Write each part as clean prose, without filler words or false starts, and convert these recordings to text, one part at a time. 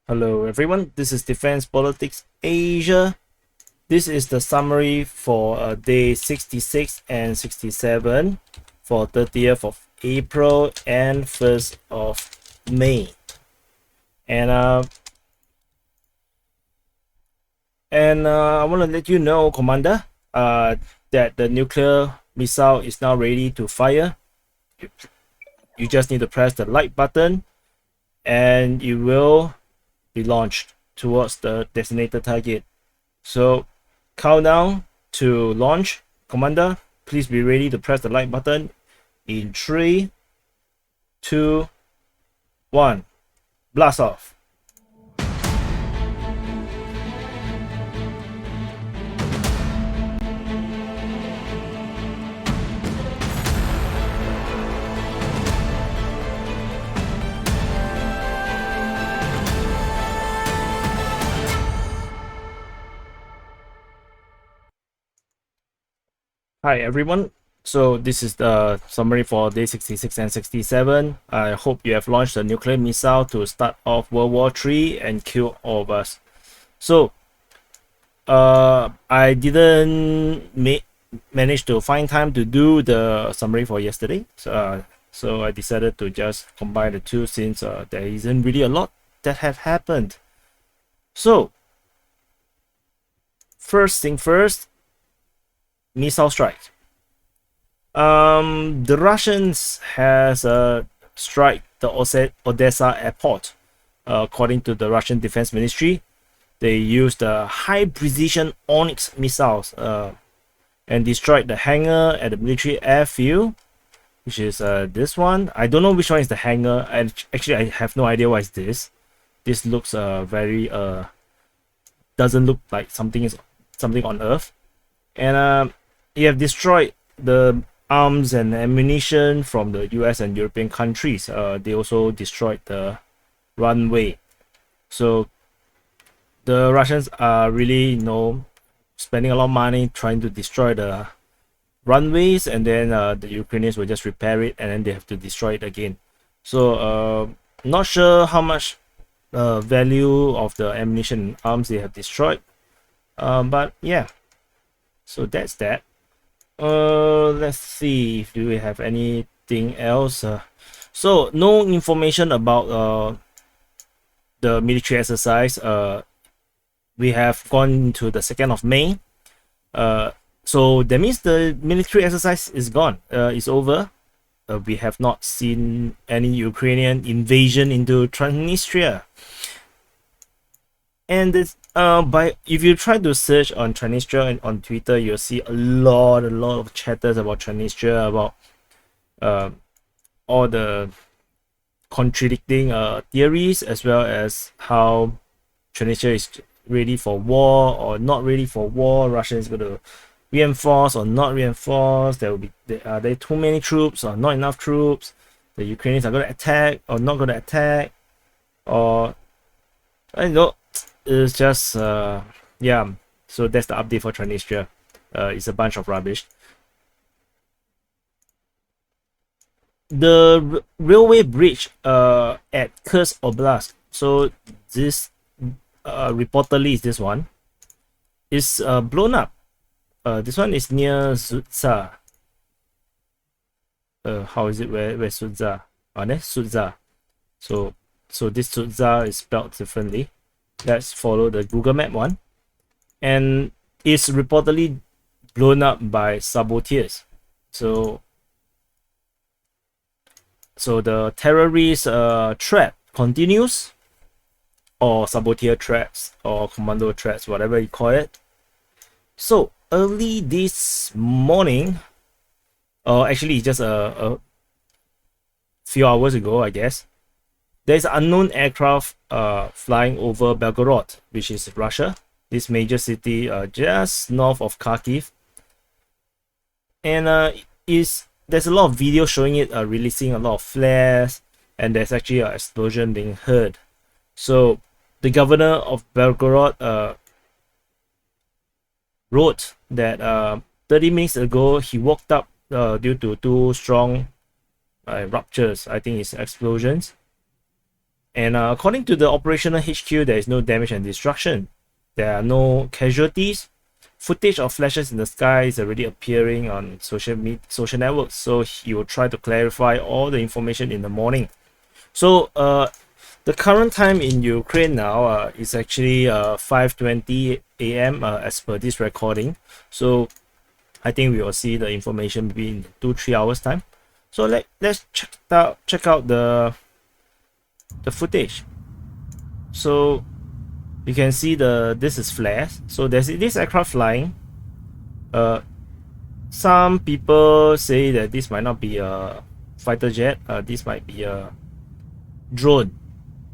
Hello everyone, this is Defense Politics Asia. This is the summary for day 66 and 67 for 30th of April and 1st of May. And I want to let you know, Commander, that the nuclear missile is now ready to fire. You just need to press the like button and it will be launched towards the designated target. So countdown to launch. Commander, please be ready to press the like button in 3, 2, 1. Blast off. Hi everyone, so this is the summary for day 66 and 67. I hope you have launched a nuclear missile to start off World War III and kill all of us. So I didn't manage to find time to do the summary for yesterday, so I decided to just combine the two since there isn't really a lot that have happened. So first thing first, missile strike. The Russians has strike the Odesa airport. According to the Russian Defense Ministry, they used high precision Onyx missiles and destroyed the hangar at the military airfield, which is this one. I don't know which one is the hangar, and actually I have no idea what is this. This looks very doesn't look like something on Earth. And you have destroyed the arms and ammunition from the US and European countries. They also destroyed the runway. So the Russians are really, spending a lot of money trying to destroy the runways, and then the Ukrainians will just repair it and then they have to destroy it again. So not sure how much value of the ammunition and arms they have destroyed. But yeah, so that's that. Let's see if we have anything else. So no information about the military exercise. We have gone to the 2nd of May. So that means the military exercise is gone. It's over. We have not seen any Ukrainian invasion into Transnistria. And this, if you try to search on Transnistria and on Twitter, you'll see a lot of chatters about Transnistria, about all the contradicting theories, as well as how Transnistria is ready for war or not ready for war. Russia is going to reinforce or not reinforce. There will be are there too many troops or not enough troops? The Ukrainians are going to attack or not going to attack, or I don't know. It's just yeah, so that's the update for Transnistria. It's a bunch of rubbish. The railway bridge at Kursk Oblast, so this reportedly is this one, is blown up. This one is near Sudza. How is it? Where's Sudza? Sudza. So this Sudza is spelled differently. Let's follow the Google Map one, and it's reportedly blown up by saboteurs. So the terrorist trap continues, or saboteur traps, or commando traps, whatever you call it. So early this morning, actually just a few hours ago, I guess, there's an unknown aircraft flying over Belgorod, which is Russia, this major city just north of Kharkiv. And there's a lot of video showing it releasing a lot of flares, and there's actually an explosion being heard. So the governor of Belgorod wrote that 30 minutes ago he woke up due to two strong ruptures. I think it's explosions. And according to the operational HQ, there is no damage and destruction. There are no casualties. Footage of flashes in the sky is already appearing on social networks, so he will try to clarify all the information in the morning. So the current time in Ukraine now is actually 5:20 a.m. As per this recording. So I think we will see the information maybe in 2-3 hours time. So let's check out the footage. So you can see this is flares. So there's this aircraft flying. Some people say that this might not be a fighter jet. This might be a drone,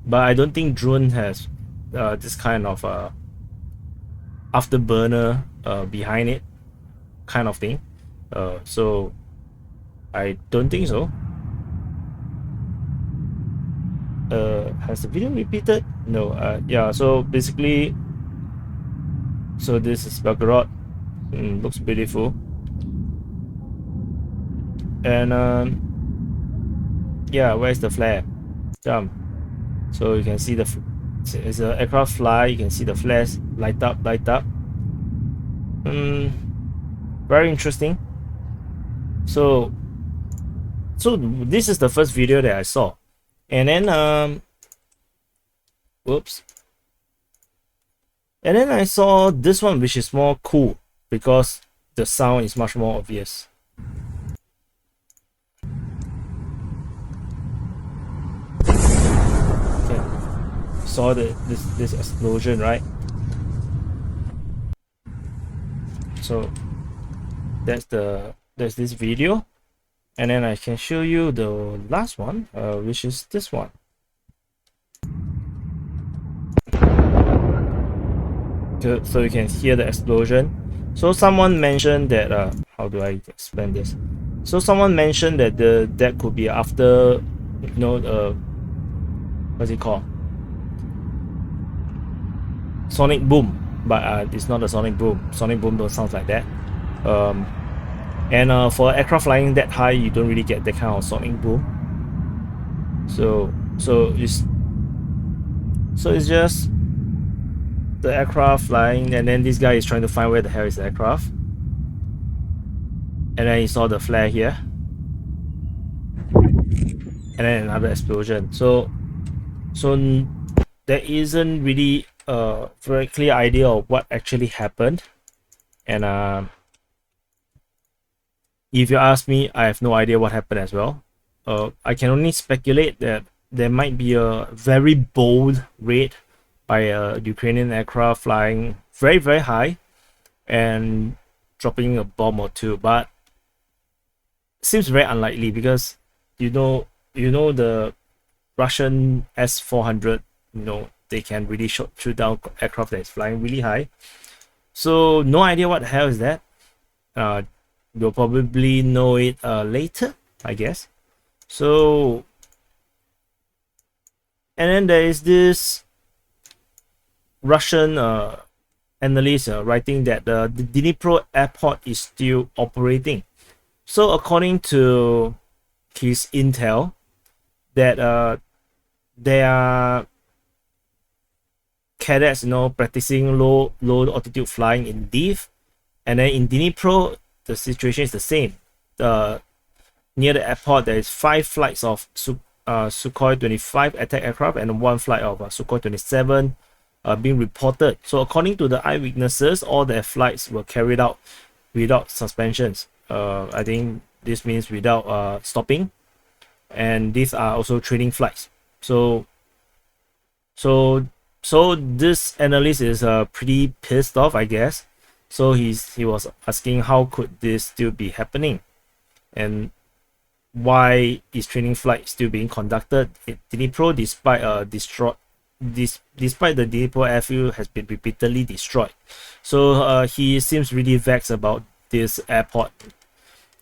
but I don't think drone has this kind of afterburner behind it kind of thing. So I don't think so. Has the video repeated? No. Yeah, so basically, so this is Belgorod. Looks beautiful. And yeah, where's the flare? Jump. So you can see it's an aircraft fly. You can see the flares light up. Very interesting. So this is the first video that I saw. And then whoops. And then I saw this one, which is more cool because the sound is much more obvious. Okay. Saw this explosion, right? So that's this video. And then I can show you the last one, which is this one. So you can hear the explosion. So someone mentioned that how do I explain this? So someone mentioned that that could be after, you know, what's it called? Sonic boom, but it's not a sonic boom. Sonic boom don't sound like that. And for aircraft flying that high, you don't really get that kind of sonic boom. So it's just the aircraft flying, and then this guy is trying to find where the hell is the aircraft. And then he saw the flare here. And then another explosion. So there isn't really a very clear idea of what actually happened. And if you ask me, I have no idea what happened as well. I can only speculate that there might be a very bold raid by a Ukrainian aircraft flying very, very high and dropping a bomb or two, but seems very unlikely because you know the Russian S-400, they can really shoot down aircraft that is flying really high. So no idea what the hell is that. You'll probably know it later, I guess. So, and then there is this Russian analyst writing that the Dnipro airport is still operating. So according to his intel, that there are cadets, practicing low altitude flying in Lviv, and then in Dnipro the situation is the same. Near the airport, there is 5 flights of Sukhoi 25 attack aircraft and 1 flight of Sukhoi 27 being reported. So according to the eyewitnesses, all their flights were carried out without suspensions. I think this means without stopping, and these are also training flights. So this analyst is pretty pissed off, I guess. So he was asking how could this still be happening, and why is training flight still being conducted in Dnipro despite despite the Dnipro airfield has been repeatedly destroyed. So he seems really vexed about this airport.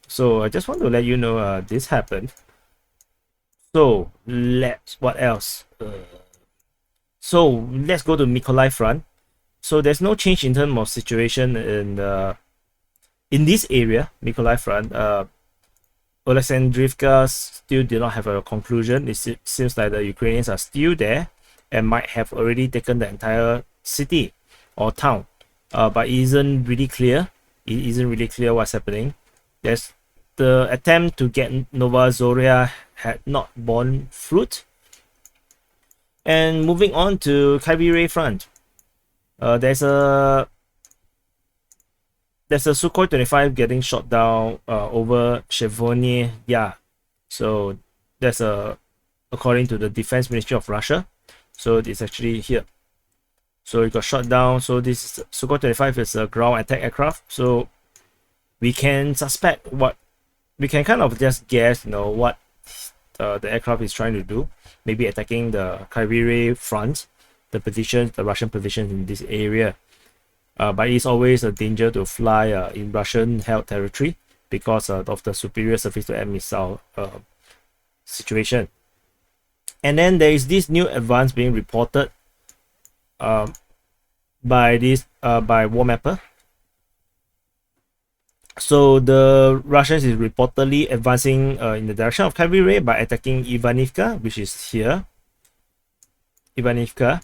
So I just want to let you know this happened. So what else? So let's go to Mykolaiv Front. So there's no change in terms of situation in this area, Mykolaiv Front. Alexandrivka still did not have a conclusion. It seems like the Ukrainians are still there and might have already taken the entire city or town, but it isn't really clear. It isn't really clear what's happening. There's the attempt to get Nova Zoria had not borne fruit. And moving on to Kryvyi Rih Front, there's a Sukhoi 25 getting shot down over Chevonie. Yeah, so that's according to the Defense Ministry of Russia. So it's actually here. So it got shot down. So this Sukhoi 25 is a ground attack aircraft. So we can suspect we can kind of just guess, what the aircraft is trying to do. Maybe attacking the Kryvyi Rih Front, the Russian positions in this area. But it's always a danger to fly in Russian-held territory because of the superior surface-to-air missile situation. And then there is this new advance being reported by Warmapper. So the Russians is reportedly advancing in the direction of Kryvyi Rih by attacking Ivanivka, which is here. Ivanivka,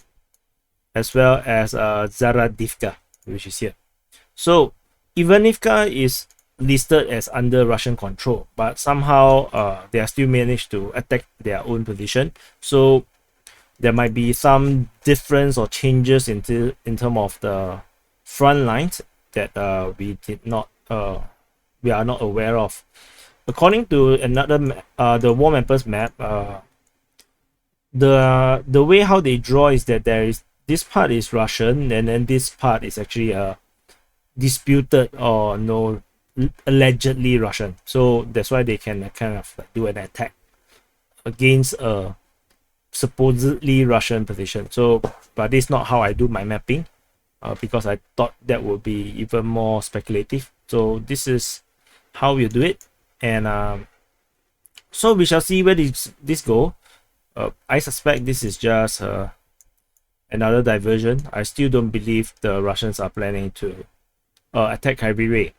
as well as Zaradivka, which is here. So Ivanivka is listed as under Russian control, but somehow they are still managed to attack their own position. So there might be some difference or changes in terms of the front lines that we are not aware of. According to another the War Mapper's map, the way how they draw is that there is this part is Russian, and then this part is actually disputed or allegedly Russian. So that's why they can kind of do an attack against a supposedly Russian position. So, but this is not how I do my mapping, because I thought that would be even more speculative. So this is how you do it, and so we shall see where this go. I suspect this is just another diversion. I still don't believe the Russians are planning to attack Kryvyi Rih.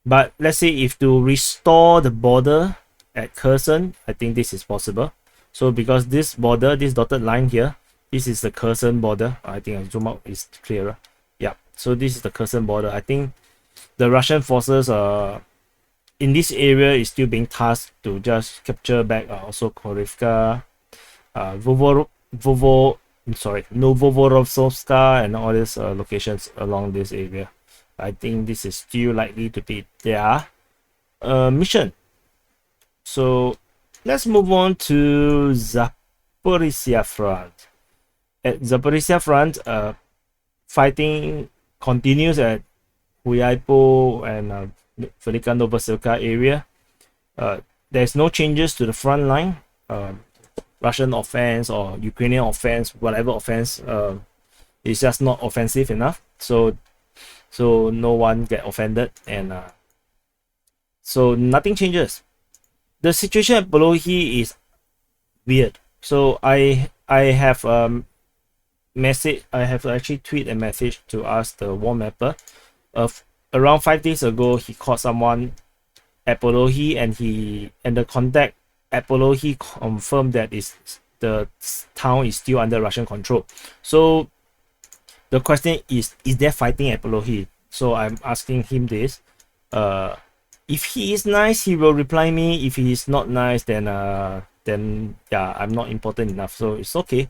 But let's say if to restore the border at Kherson, I think this is possible. So because this border, this dotted line here, this is the Kherson border. I think I'll zoom out, is clearer. Yeah, so this is the Kherson border. I think the Russian forces in this area is still being tasked to just capture back also Korivka, Novovorovsovska, and all these locations along this area. I think this is still likely to be their mission. So let's move on to Zaporizhzhia Front. At Zaporizhzhia Front, fighting continues at Huaypo and Velika Novosilka area. There's no changes to the front line. Russian offense or Ukrainian offense, whatever offense, is just not offensive enough. So no one get offended, and so nothing changes. The situation at Polohi is weird. So I have actually tweet a message to ask the War Mapper. Around 5 days ago, he caught someone at Polohi, and the contact at Polohi confirmed that the town is still under Russian control. So the question is there fighting at Polohi? So I'm asking him this. If he is nice, he will reply me. If he is not nice, then yeah, I'm not important enough. So it's okay.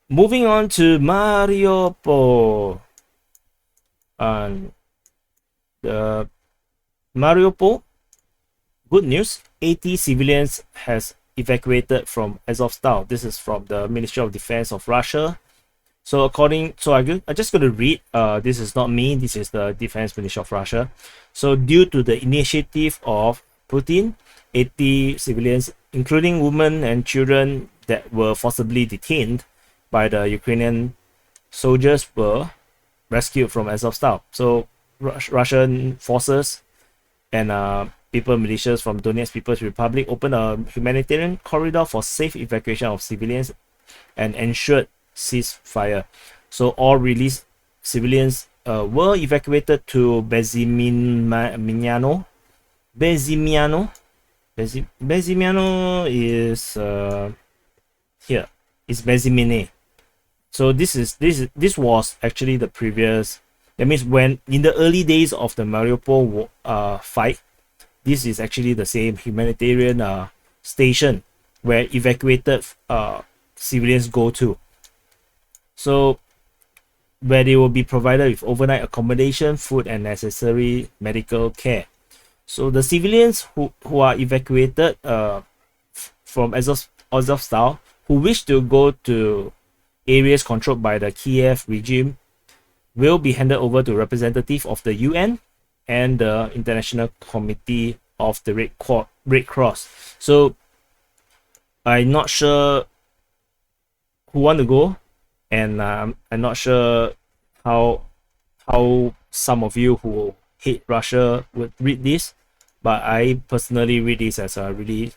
Moving on to Mariupol. Mariupol, good news. 80 civilians has evacuated from Azovstal. This is from the Ministry of Defense of Russia. So I'm just going to read. This is not me. This is the Defense Ministry of Russia. So due to the initiative of Putin, 80 civilians, including women and children that were forcibly detained by the Ukrainian soldiers, were rescued from Azovstal. So Russian forces and militias from Donetsk People's Republic opened a humanitarian corridor for safe evacuation of civilians and ensured ceasefire. So all released civilians were evacuated to Bezimiano, Bezimiano is here. It's Bezimene. So this was actually the previous. That means when in the early days of the Mariupol fight, this is actually the same humanitarian station where evacuated civilians go to. So where they will be provided with overnight accommodation, food, and necessary medical care. So the civilians who are evacuated from Azovstal, who wish to go to areas controlled by the Kiev regime, will be handed over to representative of the UN and the International Committee of the Red Cross. So I'm not sure who want to go, and I'm not sure how some of you who hate Russia would read this, but I personally read this as a really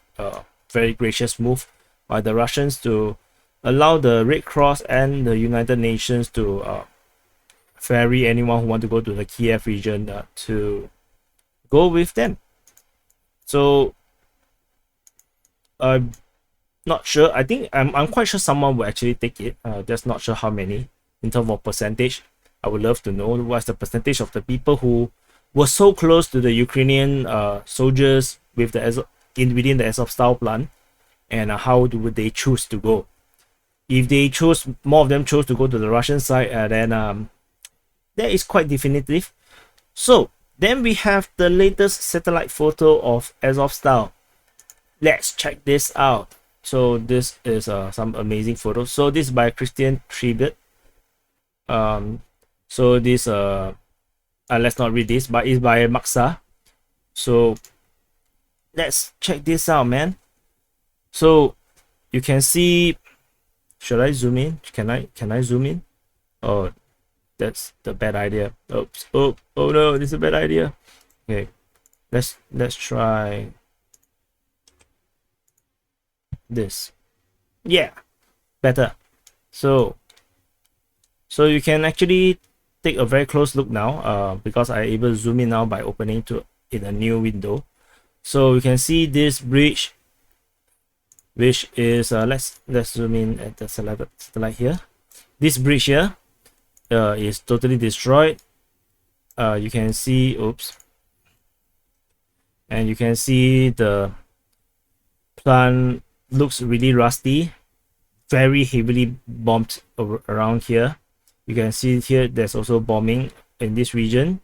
very gracious move by the Russians to allow the Red Cross and the United Nations to ferry anyone who want to go to the Kiev region to go with them. So I'm not sure. I think I'm quite sure someone will actually take it. Just not sure how many in terms of percentage. I would love to know what's the percentage of the people who were so close to the Ukrainian soldiers with the within the Azovstal plan, and how would they choose to go. If they chose, more of them chose to go to the Russian side, then that is quite definitive. So then we have the latest satellite photo of Azovstal. Let's check this out. So this is some amazing photos. So this is by Christian Tribute. So this let's not read this, but it's by Maxa. So let's check this out, man. So you can see. Should I zoom in? Can I zoom in? Oh, that's the bad idea. Oops. Oh no, this is a bad idea. Okay, let's try this. Yeah, better. So you can actually take a very close look now, because I'm able to zoom in now by opening in a new window. So you can see this bridge, which is let's zoom in at the satellite here. This bridge here is totally destroyed. You can see, oops, and you can see the plant looks really rusty, very heavily bombed around here. You can see here there's also bombing in this region.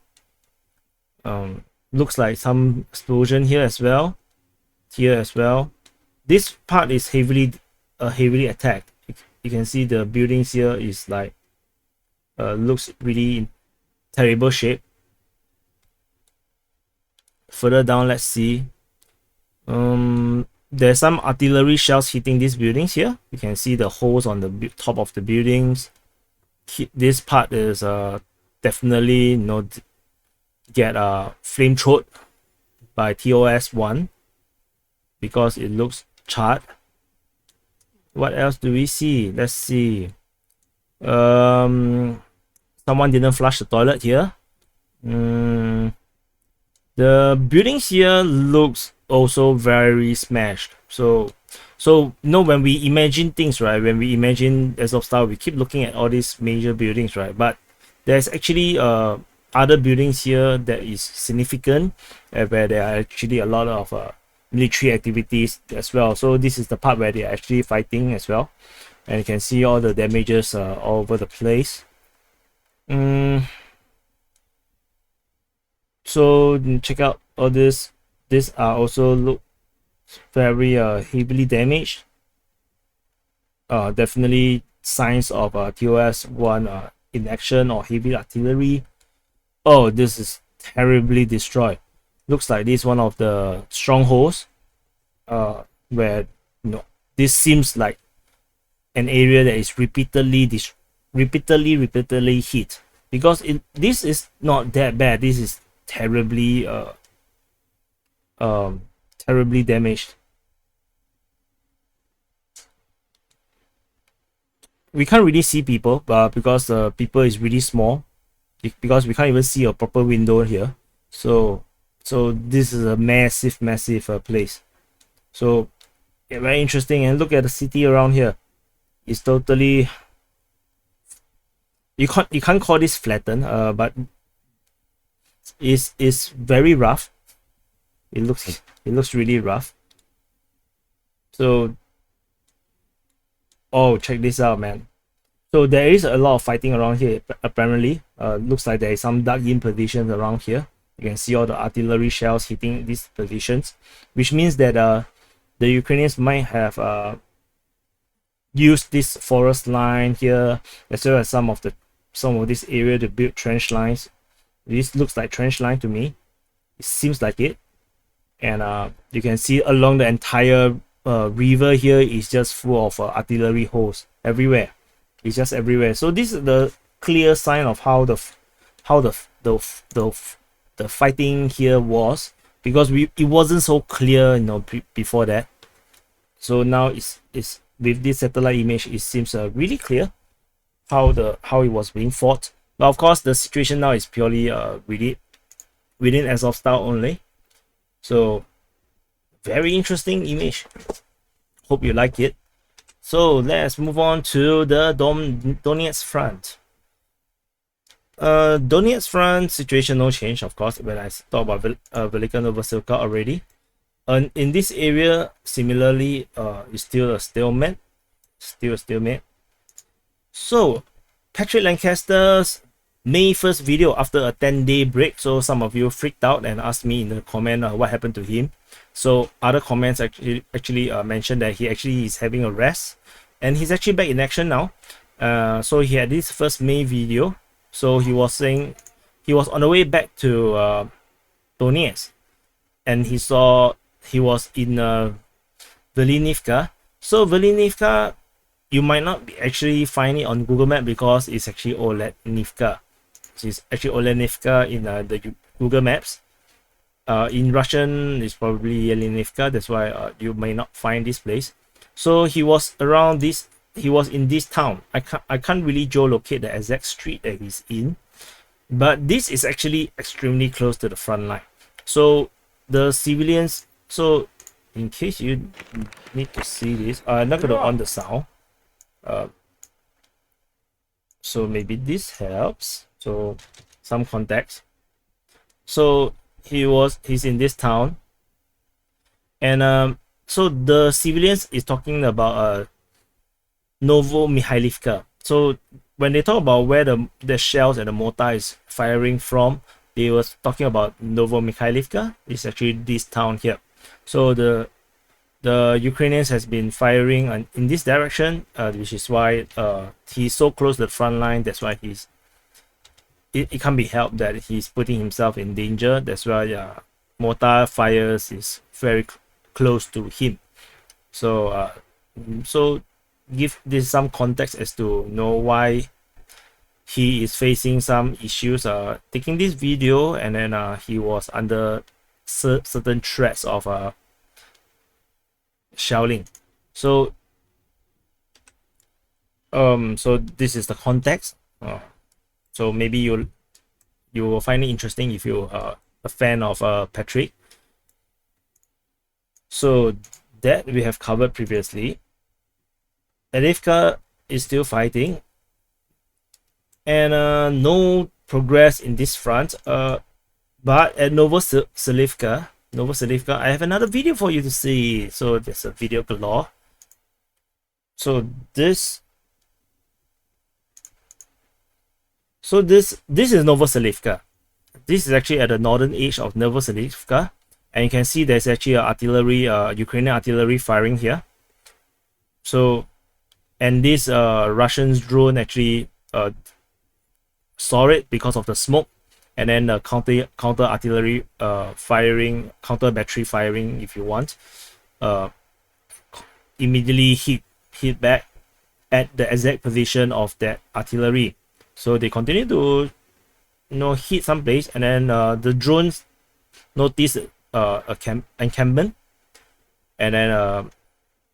Looks like some explosion here as well. Here as well. This part is heavily attacked. You can see the buildings here is like looks really in terrible shape. Further down, let's see. There's some artillery shells hitting these buildings here. You can see the holes on the top of the buildings. This part is definitely get flame throat by TOS-1 because it looks charred. What else do we see? Let's see. Someone didn't flush the toilet here. The buildings here looks also very smashed. So when we imagine things, right, when we imagine Azovstal, we keep looking at all these major buildings, right, but there's actually other buildings here that is significant, where there are actually a lot of military activities as well. So this is the part where they are actually fighting as well, and you can see all the damages all over the place. So check out all this. These are also look very heavily damaged. Definitely signs of TOS-1 in action or heavy artillery. Oh, this is terribly destroyed. Looks like this is one of the strongholds, where this seems like an area that is repeatedly hit, because this is not that bad. This is terribly terribly damaged. We can't really see people, because people is really small, because we can't even see a proper window here. So this is a massive place. So yeah, very interesting. And look at the city around here. It's totally, you can't call this flattened, but it's very rough. It looks really rough. So oh, check this out, man. So there is a lot of fighting around here apparently. Looks like there is some dug in positions around here. You can see all the artillery shells hitting these positions, which means that the Ukrainians might have used this forest line here, as well as some of this area to build trench lines. This looks like trench line to me. It seems like it. And you can see along the entire river here is just full of artillery holes everywhere. It's just everywhere. So this is the clear sign of how the fighting here was, because it wasn't so clear, before that. So now it's with this satellite image, it seems really clear how it was being fought. But of course, the situation now is purely within Azovstal only. So very interesting image. Hope you like it. So let's move on to the Donetsk Front. Donetsk Front situation no change, of course, when I talk about Velika Novosilka already. And in this area, similarly, it's still a stalemate. So Patrick Lancaster's May 1st video after a 10-day break. So some of you freaked out and asked me in the comment what happened to him. So other comments actually mentioned that he actually is having a rest, and he's actually back in action now. So he had this first May video. So he was saying he was on the way back to Donetsk, and he was in Velinivka. So Velinivka, you might not actually find it on Google Map because it's actually Olenivka. It's actually Olenivka in the Google Maps. In Russian, it's probably Yelenivka. That's why you may not find this place. So he was around this. He was in this town. I can't really geolocate the exact street that he's in, but this is actually extremely close to the front line. So the civilians. So in case you need to see this, I'm not gonna on the sound. So maybe this helps. So some context. So he's in this town, and so the civilians is talking about Novomikhailivka. So when they talk about where the shells and the mortar is firing from, they was talking about Novomikhailivka. It's actually this town here. So the Ukrainians has been firing in this direction, which is why he's so close to the front line. That's why it can't be helped that he's putting himself in danger. That's why mortar fires is very close to him. So give this some context as to know why he is facing some issues taking this video, and then he was under certain threats of shelling. So so this is the context. So maybe you will find it interesting if you're a fan of Patrick. So that we have covered previously. Adivka is still fighting, and no progress in this front. But at Novoselivka, I have another video for you to see. So there's a video galore. So this is Novoselivka. This is actually at the northern edge of Novoselivka, and you can see there's actually Ukrainian artillery firing here. So, and this Russian drone actually saw it because of the smoke, and then the counter artillery firing, counter battery firing, if you want, immediately hit back at the exact position of that artillery. So they continue to hit some place, and then the drones notice a encampment, and then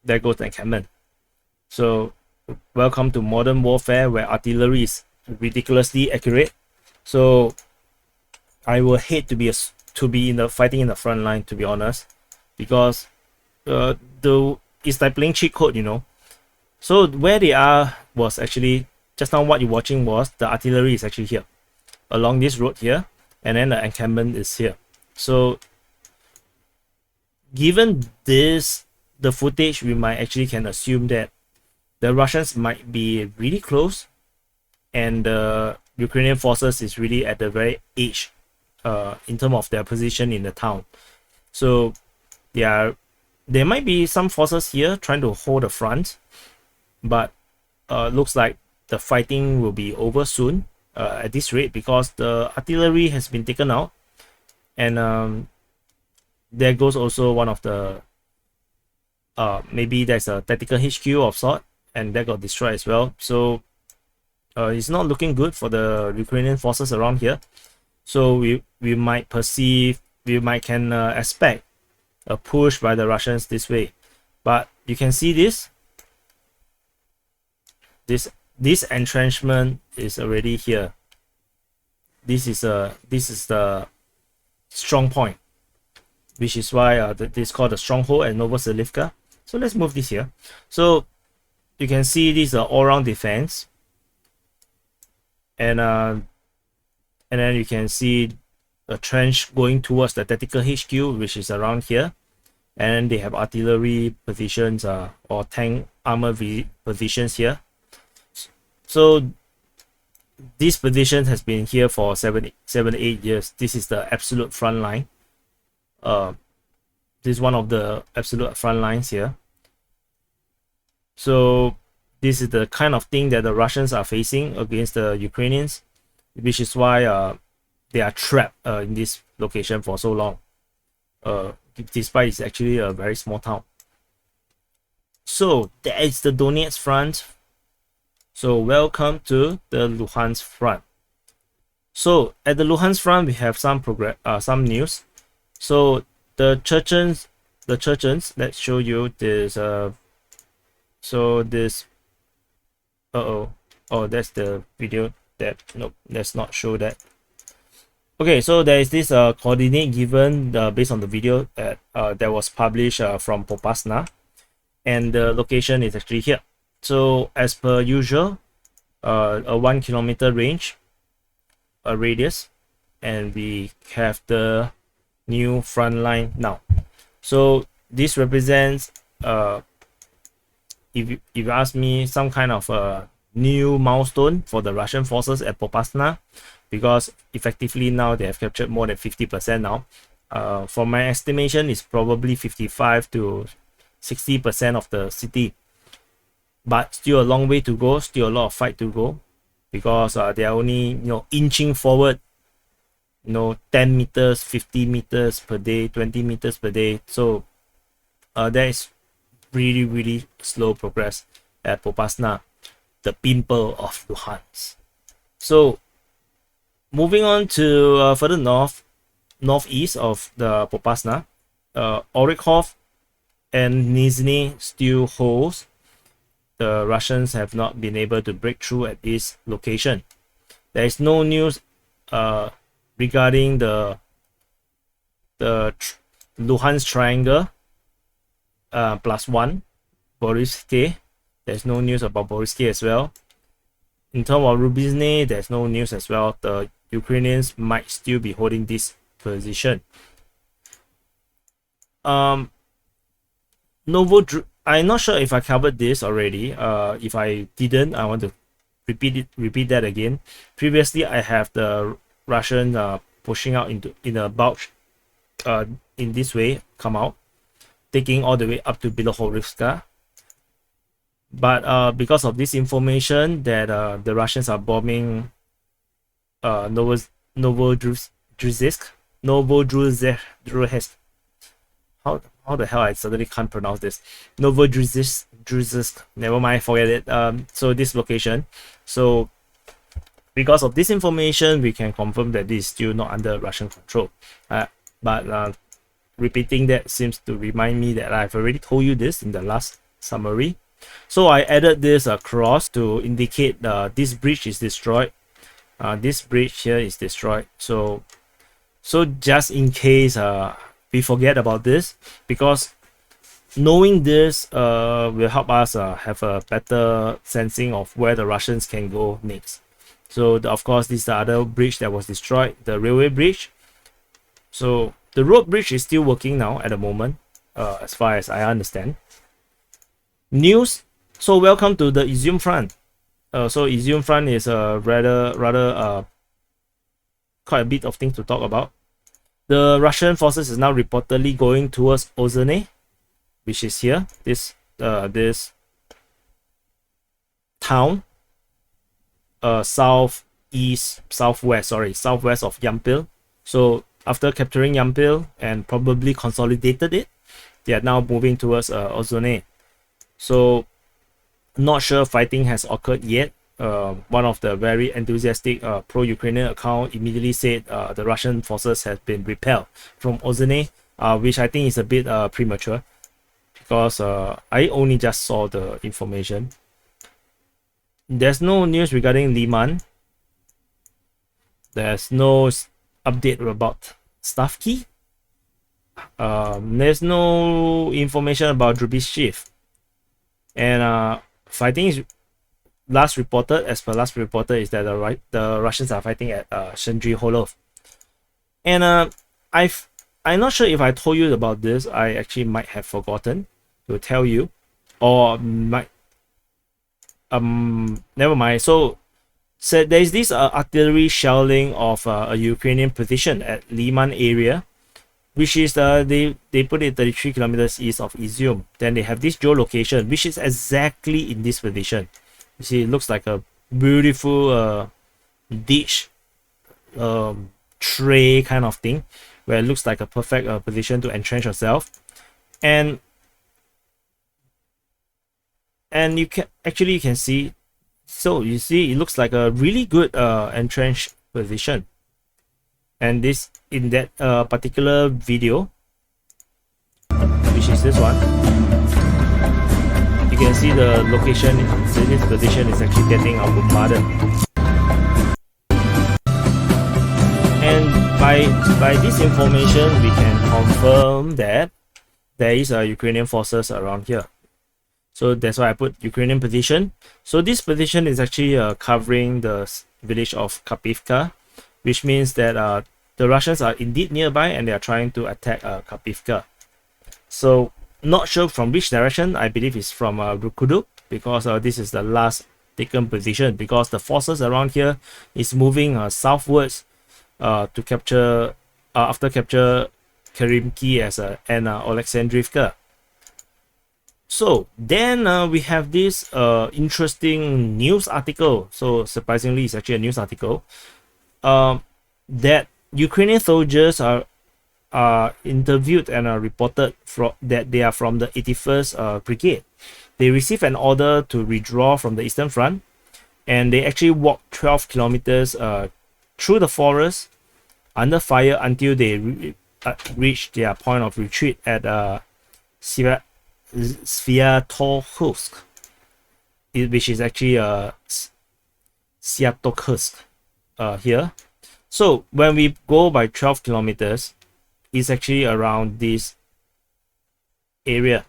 there goes the encampment. So welcome to modern warfare where artillery is ridiculously accurate. So I will hate to be fighting in the front line, to be honest, because it's like playing cheat code, you know. So where they are was actually just now what you're watching was the artillery is actually here along this road here, and then the encampment is here. So given this, the footage, we might actually can assume that the Russians might be really close, and the Ukrainian forces is really at the very edge in terms of their position in the town. So there might be some forces here trying to hold the front, but looks like the fighting will be over soon at this rate, because the artillery has been taken out, and there goes also one of the maybe there's a tactical HQ of sort, and that got destroyed as well. So it's not looking good for the Ukrainian forces around here. So we might can expect a push by the Russians this way. But you can see this entrenchment is already here. This is the strong point, which is why this is called the stronghold at Novoselivka. So let's move this here. So you can see this is an all-round defense, and then you can see a trench going towards the tactical HQ, which is around here, and they have artillery positions or tank armor positions here. So this position has been here for 7 to 8 years. This is the absolute front line. This is one of the absolute front lines here. So this is the kind of thing that the Russians are facing against the Ukrainians, which is why they are trapped in this location for so long, despite it's actually a very small town. So that is the Donetsk Front. So welcome to the Luhansk Front. So at the Luhansk Front, we have some news. So the Chechens, let's show you this. So this. Oh, that's the video that. Nope, let's not show that. Okay, so there is this coordinate given based on the video that was published from Popasna, and the location is actually here. So as per usual, a 1 kilometer range, a radius, and we have the new front line now. So this represents if you ask me, some kind of a new milestone for the Russian forces at Popasna, because effectively now they have captured more than 50% now. From my estimation, it's probably 55 to 60% of the city. But still a long way to go, still a lot of fight to go, because they are only inching forward, 10 meters, 50 meters per day, 20 meters per day. So there is really slow progress at Popasna, the pimple of Luhansk. So moving on to further northeast of the Popasna, Orykhov and Nizhny still holds. The Russians have not been able to break through at this location. There is no news regarding the Luhansk Triangle +1, Borisky. There's no news about Borisky as well. In terms of Rubizny, there's no news as well. The Ukrainians might still be holding this position. I'm not sure if I covered this already. If I didn't, I want to repeat that again. Previously, I have the Russian pushing out in a bulge in this way, come out, taking all the way up to Belgorod. But because of this information that the Russians are bombing Novodruzhsk. How the hell I suddenly can't pronounce this? Novodruzhsk. Never mind, forget it. So this location. So because of this information, we can confirm that this is still not under Russian control. But repeating that seems to remind me that I've already told you this in the last summary. So I added this cross to indicate this bridge is destroyed. This bridge here is destroyed. So just in case we forget about this, because knowing this will help us have a better sensing of where the Russians can go next. So of course, this is the other bridge that was destroyed, the railway bridge. So the road bridge is still working now at the moment, as far as I understand. News. So welcome to the Izyum Front. So Izyum Front is rather quite a bit of things to talk about. The Russian forces is now reportedly going towards Ozene, which is here. This town, southwest of Yampil. So after capturing Yampil and probably consolidated it, they are now moving towards Ozone. So not sure fighting has occurred yet. One of the very enthusiastic pro-Ukrainian account immediately said the Russian forces have been repelled from Ozone, which I think is a bit premature, because I only just saw the information. There's no news regarding Liman. There's no update about Stavki. There's no information about Drubishchev. And fighting is last reported is that the Russians are fighting at Shendri Holov. And I'm not sure if I told you about this. I actually might have forgotten to tell you, or might never mind. So there's this artillery shelling of a Ukrainian position at Liman area, which is they put it 33 kilometers east of Izyum. Then they have this geolocation, which is exactly in this position. You see, it looks like a beautiful ditch tray kind of thing, where it looks like a perfect position to entrench yourself. And you can see, so you see, it looks like a really good entrenched position. And this, in that particular video, which is this one, you can see the location. This position is actually getting bombarded. And by this information, we can confirm that there is Ukrainian forces around here. So that's why I put Ukrainian position. So this position is actually covering the village of Karpivka, which means that the Russians are indeed nearby and they are trying to attack Karpivka. So not sure from which direction. I believe it's from Rukuduk, because this is the last taken position, because the forces around here is moving southwards to capture after capture Kerimki and Alexandrivka. So then we have this interesting news article. So surprisingly, it's actually a news article that Ukrainian soldiers are interviewed and are reported that they are from the 81st Brigade. They received an order to withdraw from the Eastern Front, and they actually walked 12 kilometers through the forest under fire until they reached their point of retreat at Sviatokhursk, which is actually Sviatokhursk here. So when we go by 12 kilometers, it's actually around this area.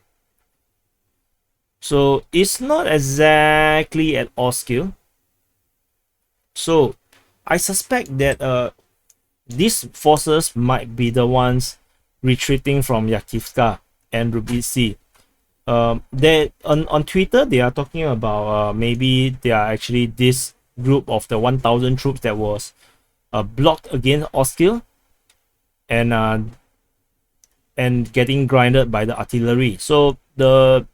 So it's not exactly at Oskil. So I suspect that these forces might be the ones retreating from Yakivka and Rubisi. They on Twitter they are talking about maybe they are actually this group of the 1,000 troops that was blocked against Oskil and getting grinded by the artillery. So the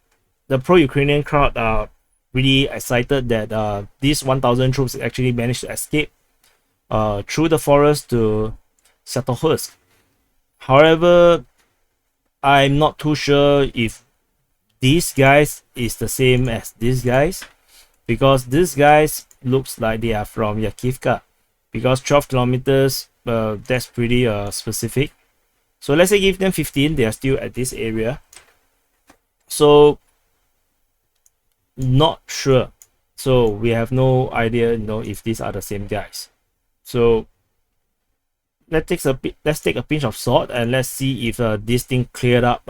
pro-Ukrainian crowd are really excited that these 1,000 troops actually managed to escape through the forest to Sviatokhursk. However, I'm not too sure if these guys is the same as these guys, because these guys looks like they are from Yakivka, because 12 kilometers that's pretty specific. So let's say give them 15, they are still at this area. So not sure. So we have no idea, if these are the same guys. So let's take a pinch of salt and let's see if this thing cleared up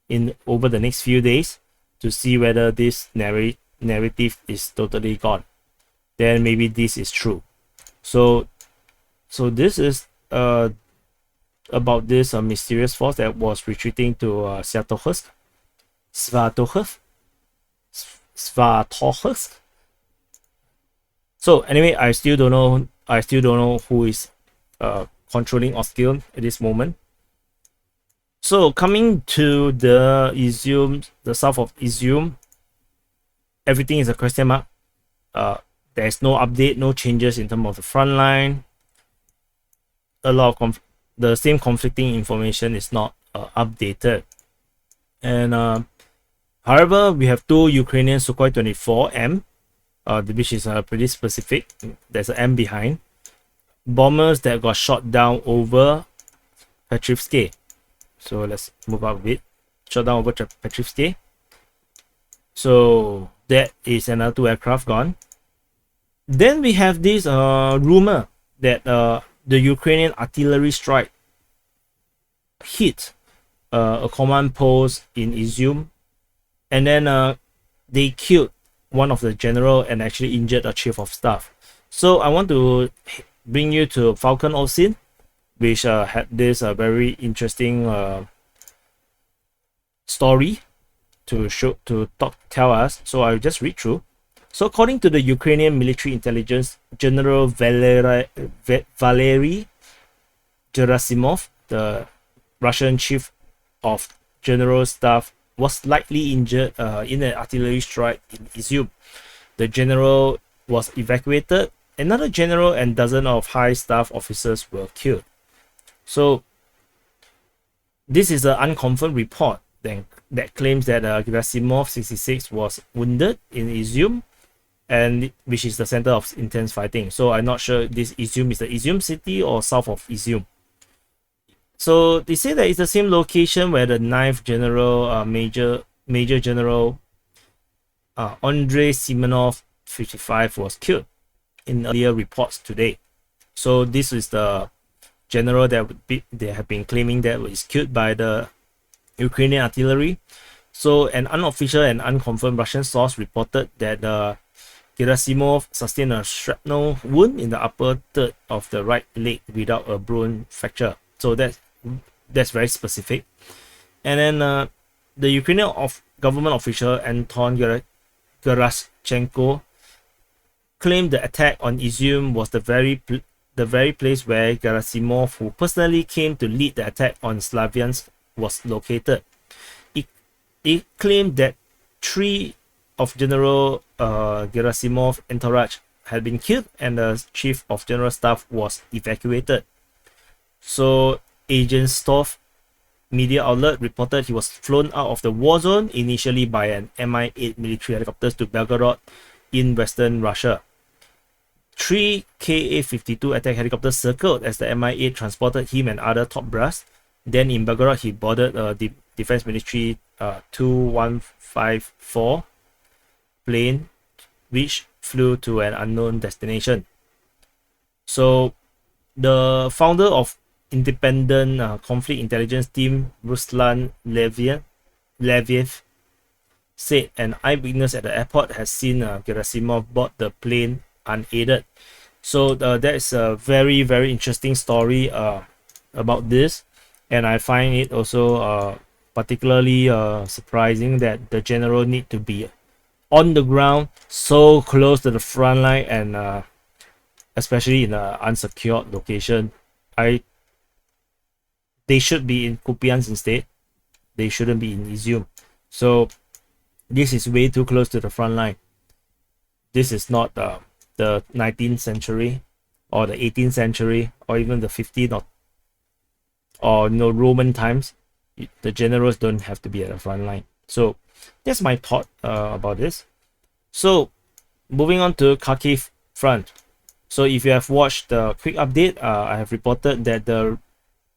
in over the next few days to see whether this narrative is totally gone. Then maybe this is true. So this is about this mysterious force that was retreating to Svatohorsk. So anyway, I still don't know who is controlling Oskil at this moment. So coming to the Izyum, the south of Izyum, everything is a question mark. There's no update, no changes in terms of the front line. A lot of the same conflicting information is not updated. And however, we have two Ukrainian Sukhoi 24M, which is pretty specific. There's an M behind. Bombers that got shot down over Petrivsky. So let's move up a bit. Shot down over Petrivsky. So that is another two aircraft gone. Then we have this rumor that the Ukrainian artillery strike hit a command post in Izyum, and then they killed one of the general and actually injured a chief of staff. So I want to bring you to Falcon Ovsin, which had this very interesting story to tell us. So I'll just read through. So according to the Ukrainian military intelligence, General Valery Gerasimov, the Russian chief of general staff, was slightly injured in an artillery strike in Izyum. The general was evacuated. Another general and dozen of high staff officers were killed. So this is an unconfirmed report that claims that Gerasimov 66 was wounded in Izyum, and which is the center of intense fighting. So I'm not sure this Izyum is the Izyum city or south of Izyum. So they say that it's the same location where the 9th General, Major General Andrei Simonov 55 was killed in earlier reports today. So this is the general that they have been claiming that was killed by the Ukrainian artillery. So an unofficial and unconfirmed Russian source reported that Gerasimov sustained a shrapnel wound in the upper third of the right leg without a bone fracture. So that's very specific. And then the Ukrainian government official Anton Geraschenko claimed the attack on Izyum was the very place where Gerasimov, who personally came to lead the attack on Slavyansk, was located. It claimed that 3 of General Gerasimov's entourage had been killed and the chief of general staff was evacuated. So Agent Stov media outlet reported he was flown out of the war zone initially by an Mi-8 military helicopters to Belgorod in western Russia. 3 Ka-52 attack helicopters circled as the Mi-8 transported him and other top brass. Then in Belgorod, he boarded the Defense Ministry 2154 plane, which flew to an unknown destination. So the founder of independent conflict intelligence team, Ruslan Leviev, said an eyewitness at the airport has seen Gerasimov board the plane unaided. So that is a very, very interesting story about this, and I find it also particularly surprising that the general need to be on the ground so close to the front line, and especially in an unsecured location. They should be in Kupiansk instead. They shouldn't be in Izyum. So this is way too close to the front line. This is not the 19th century or the 18th century or even the 15th or no Roman times. The generals don't have to be at the front line. So that's my thought about this. So moving on to Kharkiv Front. So if you have watched the quick update, I have reported that the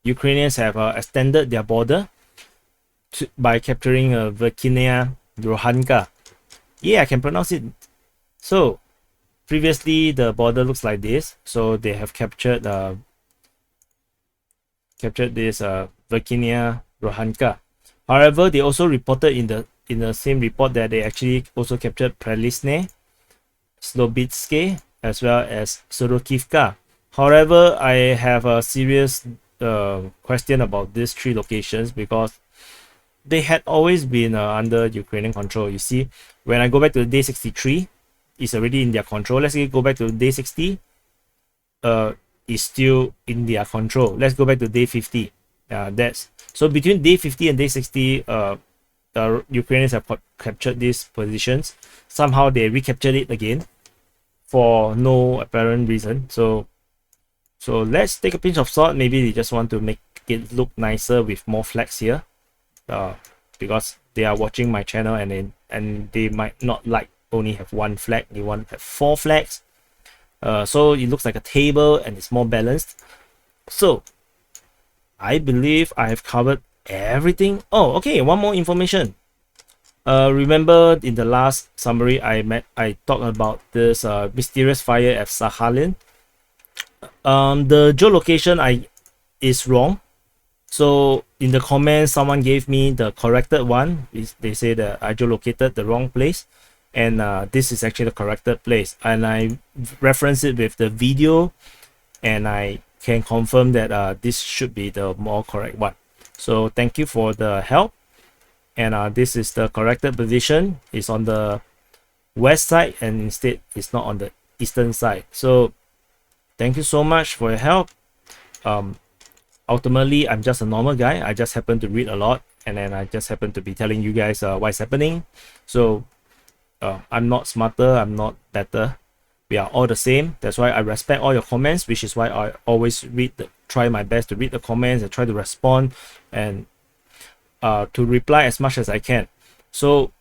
Ukrainians have extended their border by capturing Verkhnaya Rohanka. Yeah, I can pronounce it. So previously the border looks like this. So they have captured this Verkhnaya Rohanka. However, they also reported in the same report that they actually also captured Prelizne, Slobidske, as well as Sorokivka. However, I have a serious question about these three locations because they had always been under Ukrainian control. You see, when I go back to day 63, it's already in their control. Let's go back to day 60, is still in their control. Let's go back to day 50. That's so between day 50 and day 60, the Ukrainians have captured these positions. Somehow they recaptured it again for no apparent reason. So let's take a pinch of salt. Maybe they just want to make it look nicer with more flags here, because they are watching my channel and they might not like only have one flag. They want to have 4 flags. So it looks like a table and it's more balanced. So I believe I have covered everything. Oh, okay, one more information. Remember in the last summary I talked about this mysterious fire at Sakhalin. The geolocation is wrong. So in the comments, someone gave me the corrected one. They say that I geolocated the wrong place, and this is actually the corrected place. And I reference it with the video, and I can confirm that this should be the more correct one. So thank you for the help. And this is the corrected position. It's on the west side, and instead it's not on the eastern side. So thank you so much for your help. Ultimately, I'm just a normal guy. I just happen to read a lot, and then I just happen to be telling you guys what's happening. So I'm not smarter, I'm not better. We are all the same. That's why I respect all your comments, which is why I always try my best to read the comments and try to respond and to reply as much as I can. So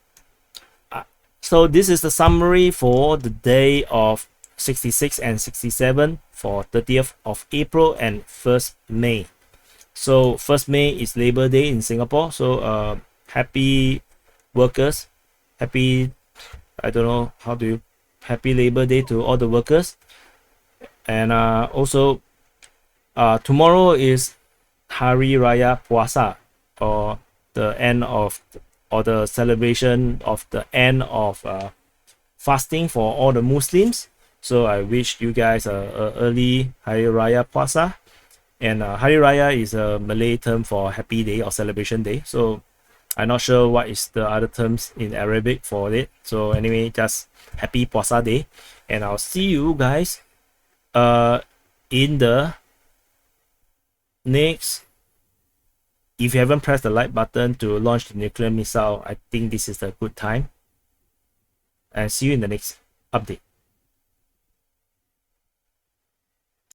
this is the summary for the day of 66 and 67 for 30th of April and 1st May. So 1st May is Labor Day in Singapore. So happy workers, happy, I don't know how do you, happy Labor Day to all the workers. And also tomorrow is Hari Raya Puasa, or the end of, or the celebration of the end of fasting for all the Muslims. So I wish you guys a early Hari Raya Puasa. And Hari Raya is a Malay term for happy day or celebration day. So I'm not sure what is the other terms in Arabic for it. So anyway, just happy Puasa day. And I'll see you guys in the next. If you haven't pressed the like button to launch the nuclear missile, I think this is a good time. And see you in the next update.